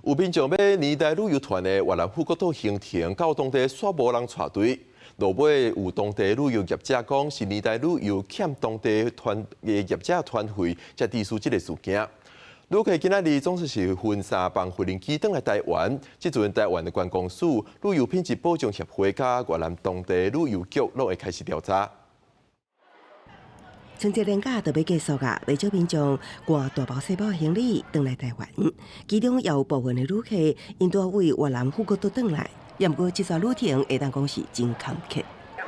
有民众要年代旅游团的越南富国岛行程，到当地煞无人带队。落尾有当地旅游业者讲，是年代旅游欠当地团业者团费，才提出这个事件。旅客今仔日总是分3班飞行机返来台湾，即阵台湾的观光署、旅游品质保障协会甲越南当地旅游局拢会开始调查。春节连假就要结束啊，不少民众赶大包小包行李返来台湾，其中也有部分的旅客因都为越南富国岛返来，也不过这段旅程会当讲是真坎坷。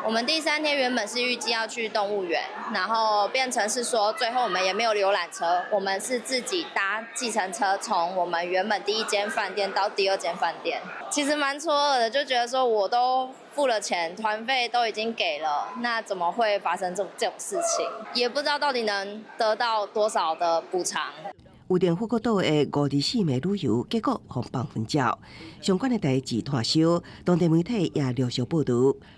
我们第3天原本是预计要去动物园，然后变成是说最后我们也没有游览车，我们是自己搭计程车从我们原本第1间饭店到第2间饭店。其实蛮错愕的，就觉得说我都付了钱，团费都已经给了，那怎么会发生这种事情？也不知道到底能得到多少的补偿。有定富国岛的5日4夜旅游，结果红放分照，相关的代志拖烧，当地媒体也陆续报道。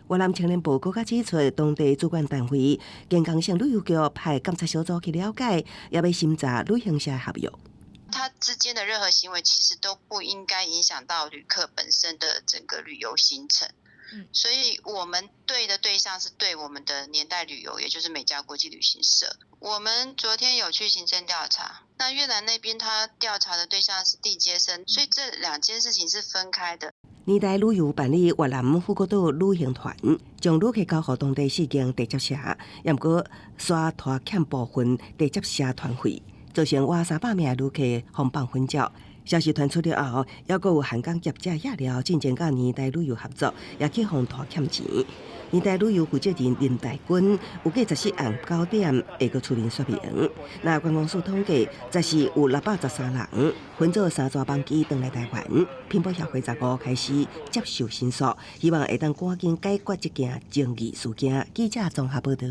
越南青年部更加指出，当地主管单位健康省旅游局派监察小组去了解，也要审查旅行社合约。它之间的任何行为，其实都不应该影响到旅客本身的整个旅游行程。所以我们对的对象是对我们的年代旅游，也就是美加国际旅行社。我们昨天有去行政调查，那越南那边他调查的对象是地接生，所以这2件事情是分开的。年代旅游办理越南富国岛旅行团，将旅客交予当地4间地接社，也不过刷拖欠部分地接社团费，造成约300名旅客红放分照。消息传出了后，还佫有韩港业者也了进前甲年代旅游合作，也去互拖欠钱。年代旅游负责人林大军有计14暗9点会佫出面说明。那观光署统计，暂时有613人分做3抓班机返来台湾。屏保协会15开始接受申诉，希望会当赶紧解决这件争议事件。记者综合报道。